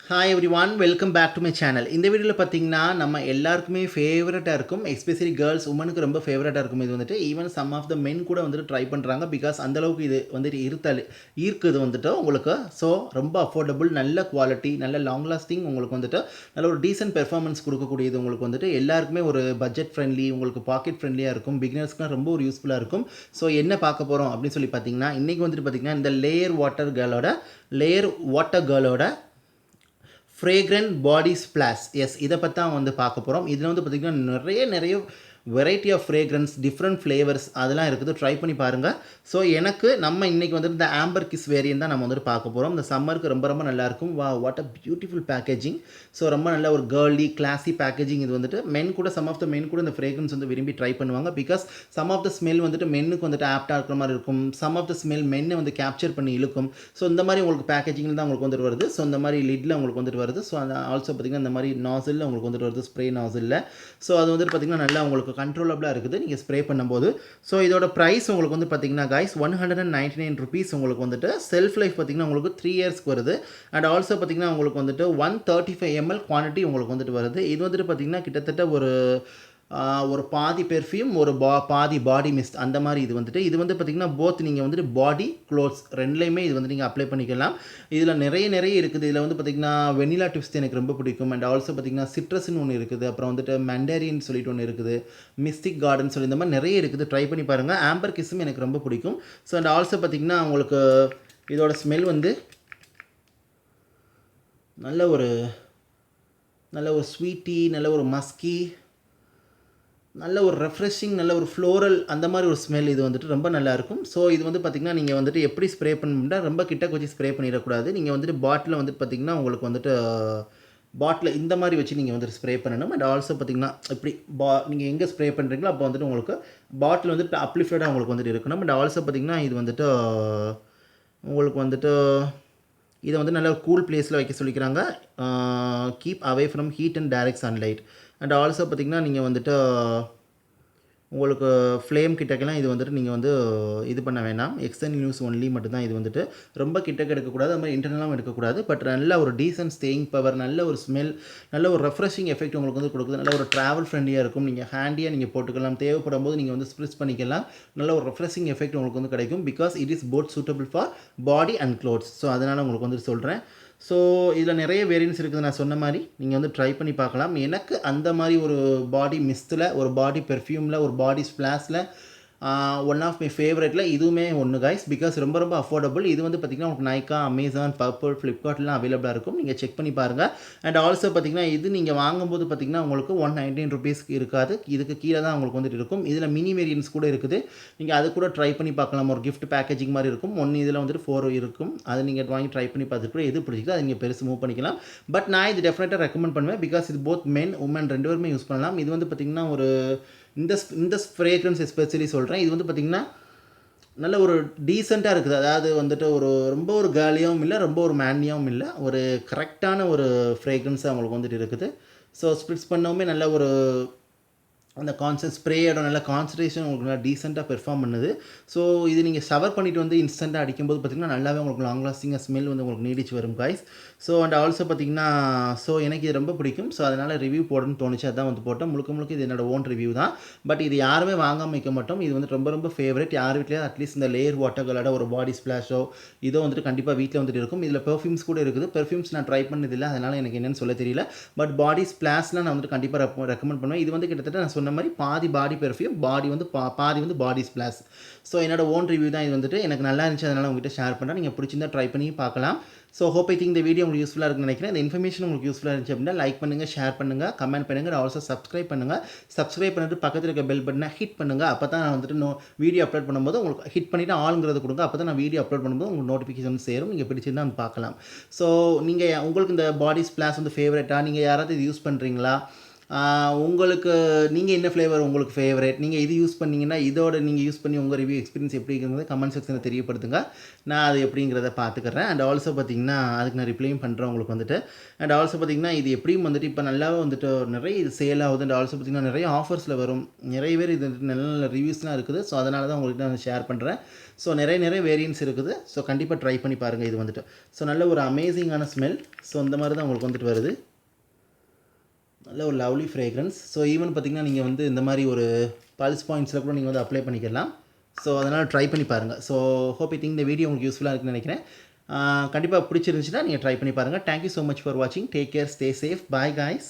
Hi everyone welcome back to my channel. இந்த வீடியோவில் பார்த்தீங்கன்னா நம்ம எல்லாருக்குமே ஃபேவரட்டாக இருக்கும், எஸ்பெஷலி கேர்ள்ஸ் உமனுக்கு ரொம்ப ஃபேவரட்டாக இருக்கும். இது வந்துட்டு ஈவன் சம் ஆஃப் த மென் கூட வந்துட்டு ட்ரை பண்ணுறாங்க. பிகாஸ் அந்தளவுக்கு இது வந்துட்டு ஈர்க்குது வந்துட்டு உங்களுக்கு. ஸோ ரொம்ப அஃபோர்டபுள், நல்ல குவாலிட்டி, நல்ல லாங் லாஸ்டிங், உங்களுக்கு வந்துட்டு நல்ல ஒரு டீசென்ட் பெர்ஃபார்மன்ஸ் கொடுக்கக்கூடியது. உங்களுக்கு வந்துட்டு எல்லாருக்குமே ஒரு பட்ஜெட் ஃப்ரெண்ட்லி, உங்களுக்கு பாக்கெட் ஃப்ரெண்ட்லியாக இருக்கும். பிகினர்ஸ்க்குலாம் ரொம்ப ஒரு யூஸ்ஃபுல்லாக இருக்கும். ஸோ என்ன பார்க்க போகிறோம் அப்படின்னு சொல்லி பார்த்தீங்கன்னா, இன்றைக்கி வந்துட்டு பார்த்தீங்கன்னா இந்த லேயர் வாட்டர் கேர்ளோட Fragrant Body Splash. எஸ், இதை பற்றி தான் வந்து பார்க்க போகிறோம். இதில் வந்து பார்த்திங்கன்னா நிறைய variety of fragrance, different flavours அதெல்லாம் இருக்குது. ட்ரை பண்ணி பாருங்கள். ஸோ நம்ம இன்றைக்கி வந்துட்டு இந்த ஆம்பர் கிஸ் வேரியன்ட் தான் நம்ம வந்துட்டு பார்க்க போகிறோம். இந்த சம்மருக்கு ரொம்ப ரொம்ப நல்லாயிருக்கும். What a beautiful packaging. So ரொம்ப நல்ல ஒரு கேர்லி கிளாஸி பேக்கேஜிங். இது வந்துட்டு மென் கூட, சம் ஆஃப் த மென் கூட இந்த ஃப்ரேக்ரன்ஸ் வந்து விரும்பி ட்ரை பண்ணுவாங்க. Because some of the smell வந்துட்டு மென்னுக்கு வந்துட்டு ஆப்டாக இருக்கிற மாதிரி இருக்கும். சம் ஆஃப் த ஸ்மெல் மென்னை வந்து கேப்சர் பண்ணி இழுக்கும். ஸோ இந்த மாதிரி உங்களுக்கு பேக்கேஜிங்கில் தான் உங்களுக்கு வந்துட்டு வருது. ஸோ இந்த மாதிரி லிட்டில் உங்களுக்கு வந்துட்டு வருது. ஸோ அது ஆல்சோ பார்த்திங்கன்னா இந்த மாதிரி நாசில் உங்களுக்கு வந்துட்டு வருது, ஸ்ப்ரே நாசிலில். ஸோ அது வந்துட்டு பார்த்திங்கன்னா நல்லா உங்களுக்கு கண்ட்ரோலபிளாக இருக்குது நீங்கள் ஸ்ப்ரே பண்ணும்போது. ஸோ இதோட ப்ரைஸ் உங்களுக்கு வந்து பார்த்திங்கன்னா கைஸ் 199 ருபீஸ். உங்களுக்கு வந்துட்டு செல்ஃப் லைஃப் பார்த்திங்கன்னா உங்களுக்கு 3 இயர்ஸ்க்கு வருது. அண்ட் ஆல்சோ பார்த்திங்கன்னா உங்களுக்கு வந்துட்டு 135 ml குவான்டிட்டி உங்களுக்கு வந்துட்டு வருது. இது வந்துட்டு பார்த்திங்கன்னா கிட்டத்தட்ட ஒரு பாதி பெர்ஃப்யூம், பாதி பாடி மிஸ்ட் அந்த மாதிரி. இது வந்து பார்த்திங்கன்னா போத் நீங்கள் வந்துட்டு பாடி க்ளோத்ஸ் ரெண்டுலேயுமே இது வந்து நீங்கள் அப்ளை பண்ணிக்கலாம். இதில் நிறைய இருக்குது. இதில் வந்து பார்த்திங்கன்னா வெனிலா ட்விஸ்ட் எனக்கு ரொம்ப பிடிக்கும். அண்ட் ஆல்சோ பார்த்திங்கன்னா சிட்ரஸ்ன்னு ஒன்று இருக்குது. அப்புறம் வந்துட்டு மண்டேரியன் சொல்லிட்டு ஒன்று இருக்குது. மிஸ்டிக் கார்டன் சொல்லி இந்த மாதிரி நிறைய இருக்குது. ட்ரை பண்ணி பாருங்கள். ஆம்பர் கிஸ்ஸும் எனக்கு ரொம்ப பிடிக்கும். ஸோ அண்ட் ஆல்சோ பார்த்திங்கன்னா உங்களுக்கு இதோட ஸ்மெல் வந்து நல்ல ஒரு ஸ்வீட்டி, நல்ல ஒரு மஸ்கி, நல்ல ஒரு ரெஃப்ரெஷிங், நல்ல ஒரு ஃப்ளோரல் அந்த மாதிரி ஒரு ஸ்மெல். இது வந்துட்டு ரொம்ப நல்லாயிருக்கும். ஸோ இது வந்து பார்த்திங்கன்னா நீங்கள் வந்துட்டு எப்படி ஸ்ப்ரே பண்ணணும்னா ரொம்ப கிட்ட வச்சு ஸ்ப்ரே பண்ணிடக்கூடாது. நீங்கள் வந்துட்டு பாட்டில் வந்துட்டு பார்த்திங்கன்னா உங்களுக்கு வந்துட்டு பாட்டில் இந்த மாதிரி வச்சு நீங்கள் வந்துட்டு ஸ்ப்ரே பண்ணணும். அண்ட் ஆல்சோ பார்த்திங்கன்னா இப்படி நீங்கள் எங்கே ஸ்ப்ரே பண்ணுறீங்களோ அப்போ வந்துட்டு உங்களுக்கு பாட்டில் வந்துட்டு அப்ளிஃபைடாக உங்களுக்கு வந்துட்டு இருக்கணும். அண்ட் ஆல்சோ பார்த்திங்கன்னா இது வந்துட்டு உங்களுக்கு வந்துட்டு இதை வந்து நல்ல கூல் பிளேஸில் வைக்க சொல்லிக்கிறாங்க. Keep away from heat and direct sunlight. And also பார்த்திங்கன்னா நீங்கள் வந்துட்டு உங்களுக்கு ஃப்ளேம் கிட்டக்கெல்லாம் இது வந்துட்டு நீங்கள் வந்து இது பண்ண வேண்டாம். எக்ஸ்டர்னல் யூஸ் ஒன்லி மட்டும்தான். இது வந்துட்டு ரொம்ப கிட்டக்க எடுக்கக்கூடாது, அது மாதிரி இன்டர்னலாகவும் எடுக்கக்கூடாது. பட் நல்ல ஒரு டீசன்ட் ஸ்டேயிங் பவர், நல்ல ஒரு ஸ்மெல், நல்ல ஒரு ரெஃப்ரெஷிங் எஃபெக்ட் உங்களுக்கு வந்து கொடுக்குது. நல்ல ஒரு ட்ராவல் ஃப்ரெண்ட்லியாக இருக்கும். நீங்கள் ஹேண்டியாக நீங்கள் போட்டுக்கலாம். தேவைப்படும் போது நீங்கள் வந்து ஸ்ப்ரிட்ஸ் பண்ணிக்கலாம். நல்ல ஒரு ரெஃப்ரெஷிங் எஃபெக்ட் உங்களுக்கு வந்து கிடைக்கும். Because it is both suitable for body and clothes. So அதனால் உங்களுக்கு வந்து சொல்கிறேன். ஸோ இதில் நிறைய வேரியன்ஸ் இருக்குது. நான் சொன்ன மாதிரி நீங்கள் வந்து ட்ரை பண்ணி பார்க்கலாம். எனக்கு அந்த மாதிரி ஒரு பாடி மிஸ்ட்டில், ஒரு பாடி பெர்ஃப்யூமில், ஒரு பாடி ஸ்ப்ளாஷில் ஒன் ஆஃப் மை ஃபேவரட்டில் இதுவுமே ஒன்று கைஸ். பிகாஸ் ரொம்ப ரொம்ப அஃபோர்டபுள். இது வந்து பார்த்திங்கன்னா உங்களுக்கு நைக்கா, அமேசான், பர்பிள், ஃப்ளிப்கார்ட்லாம் அவைலபிளாக இருக்கும். நீங்கள் செக் பண்ணி பாருங்கள். அண்ட் ஆல்சோ பார்த்திங்கன்னா இது நீங்கள் வாங்கும்போது பார்த்திங்கன்னா உங்களுக்கு 119 ருபீஸ்க்கு இருக்காது. இதுக்கு கீழே தான் உங்களுக்கு வந்துட்டு இருக்கும். இதில் மினி வேரியன்ஸ் கூட இருக்குது. நீங்கள் அது கூட ட்ரை பண்ணி பார்க்கலாம். ஒரு கிஃப்ட் பேக்கேஜிங் மாதிரி இருக்கும். ஒன்று இதில் வந்துட்டு 4 இருக்கும். அதை நீங்கள் வாங்கி ட்ரை பண்ணி பார்த்துட்டு எது பிடிச்சிக்கோ அதை நீங்கள் பெருசு மூவ் பண்ணிக்கலாம். பட் நான் இது டெஃபினட்டாக ரெக்கமெண்ட் பண்ணுவேன். பிகாஸ் இது போத் மென் உமன் ரெண்டு பேருமே யூஸ் பண்ணலாம். இது வந்து பார்த்திங்கன்னா ஒரு இந்த ஃப்ரேக்ரன்ஸ் எஸ்பெஷலி சொல்கிறேன். இது வந்து பார்த்திங்கன்னா நல்ல ஒரு டீசெண்டாக இருக்குது. அதாவது வந்துட்டு ரொம்ப ஒரு கேர்லியாகவும் இல்லை, ரொம்ப ஒரு மேன்லியாகவும் இல்லை, ஒரு கரெக்டான ஒரு ஃப்ரேக்ரன்ஸாக அவங்களுக்கு வந்துட்டு இருக்குது. ஸோ ஸ்ப்ரிட்ஸ் பண்ணவுமே நல்ல ஒரு அந்த ஸ்ப்ரேயோட நல்ல கான்சன்ட்ரேஷன் உங்களுக்கு நல்லா டீசெண்டாக பெர்ஃபார்ம் பண்ணுது. ஸோ இது நீங்கள் ஷவர் பண்ணிவிட்டு வந்து இன்ஸ்டண்ட்டாக அடிக்கும்போது பார்த்திங்கன்னா நல்லாவே உங்களுக்கு லாங் லாஸ்டிங்காக ஸ்மெல் வந்து உங்களுக்கு நீடிச்சு வரும் காய்ஸ். ஸோ அண்ட் ஆல்சோ பார்த்திங்கன்னா எனக்கு இது ரொம்ப பிடிக்கும். ஸோ அதனால் ரிவ்யூ போடணும்னு தோணுச்சு, அதான் வந்து போட்டோம். முழுக்க இது என்னோட ஓன் ரிவ்யூ தான். பட் இது யாருமே வாங்காமல் வைக்க மாட்டோம். இது வந்து ரொம்ப ஃபேவரட். யார் வீட்லேயாவது அட்லீஸ்ட் இந்த லேயர் வாட்டர்களோட ஒரு பாடி ஸ்ப்ளாஷோ இதோ வந்துட்டு கண்டிப்பாக வீட்டில் வந்துட்டு இருக்கும். இதில் பெர்ஃப்யூம்ஸ் கூட இருக்குது. பெர்ஃப்யூம்ஸ் நான் ட்ரை பண்ணதில்லை, அதனால் எனக்கு என்னென்னு சொல்ல தெரியல. பட் பாடி ஸ்ப்ளாஷ்லாம் நான் வந்துட்டு கண்டிப்பாக ரெக்கமெண்ட் பண்ணுவேன். இது வந்து கிட்டத்தட்ட நான் சொன்ன மாதிரி பாதி பாடி பெர்ஃப்யூம், பாடி வந்து பாதி வந்து பாடி ஸ்ப்ளாஷ். ஸோ என்னோட ஓன் ரிவ்யூ தான். இது வந்துட்டு எனக்கு நல்லா இருந்துச்சு, அதனால் உங்கள்கிட்ட ஷேர் பண்ணுறேன். நீங்கள் பிடிச்சிருந்தா ட்ரை பண்ணி பார்க்கலாம். ஸோ ஹோப் ஐ திங்க் இந்த வீடியோ உங்களுக்கு யூஸ்ஃபுல்லாக இருக்குன்னு நினைக்கிறேன். இந்த இன்ஃபர்மேஷன் உங்களுக்கு யூஸ்ஃபுல்லாக இருந்துச்சு அப்படின்னா லைக் பண்ணுங்கள், ஷேர் பண்ணுங்கள், கமெண்ட் பண்ணுங்கள். ஆல்சோ சப்ஸ்கிரைப் பண்ணுங்கள். சப்ஸ்கிரைப் பண்ணிட்டு பக்கத்தில் இருக்க பெல் பட்டனை ஹிட் பண்ணுங்கள். அப்போ தான் நான் வந்துட்டு வீடியோ அப்லோட் பண்ணும்போது உங்களுக்கு ஹிட் பண்ணிவிட்டு ஆளுங்கிறது கொடுங்க. அப்போ தான் நான் வீடியோ அப்லோட் பண்ணும்போது உங்களுக்கு நோட்டிஃபிகேஷன் சேரும். நீங்கள் பிடிச்சிருந்தா வந்து பார்க்கலாம். ஸோ உங்களுக்கு இந்த பாடி ஸ்ப்ளாஷ் வந்து ஃபேவரட்டாக, நீங்கள் யாராவது இது யூஸ் பண்ணுறீங்களா, உங்களுக்கு நீங்கள் என்ன ஃப்ளேவர் உங்களுக்கு ஃபேவரட், நீங்கள் இது யூஸ் பண்ணிங்கன்னா இதோட நீங்கள் யூஸ் பண்ணி உங்கள் ரிவ்யூ எக்ஸ்பீரியன்ஸ் எப்படிங்கிறத கமெண்ட் செக்ஷனில் தெரியப்படுத்துங்க. நான் அது எப்படிங்கிறத பார்த்துக்கிறேன். அண்ட் ஆல்சோ பார்த்தீங்கன்னா அதுக்கு நான் ரிப்ளையும் பண்ணுறேன் உங்களுக்கு வந்துட்டு. அண்ட் ஆல்சோ பார்த்தீங்கன்னா இது எப்படியும் வந்துட்டு இப்போ நல்லாவே வந்துட்டு நிறைய இது சேல் ஆகுது. அண்ட் ஆல்சோ பார்த்தீங்கன்னா நிறைய ஆஃபர்ஸில் வரும். நிறைய பேர் இது நல்ல நல்ல ரிவ்யூஸ்லாம் இருக்குது. ஸோ அதனால தான் உங்களுக்கு நான் ஷேர் பண்ணுறேன். ஸோ நிறைய வேரியன்ட்ஸ் இருக்குது. ஸோ கண்டிப்பாக ட்ரை பண்ணி பாருங்கள் இது வந்துட்டு. ஸோ நல்ல ஒரு அமேசிங்கான ஸ்மெல். ஸோ இந்த மாதிரி தான் உங்களுக்கு வந்துட்டு வருது. நல்ல ஒரு லவ்லி ஃப்ரேக்ரன்ஸ். ஸோ ஈவன் பார்த்திங்கன்னா நீங்கள் வந்து இந்த மாதிரி ஒரு பல்ஸ் பாயிண்ட்ஸில் கூட நீங்கள் வந்து அப்ளை பண்ணிக்கலாம். ஸோ அதனால் ட்ரை பண்ணி பாருங்கள். ஸோ ஹோப் ஐ திங்க் இந்த வீடியோ உங்களுக்கு யூஸ்ஃபுல்லாக இருக்குன்னு நினைக்கிறேன். கண்டிப்பாக பிடிச்சிருந்துச்சுன்னா நீங்கள் ட்ரை பண்ணி பாருங்கள். தேங்க்யூ ஸோ மச் ஃபார் வாட்சிங். Take care, stay safe. Bye guys.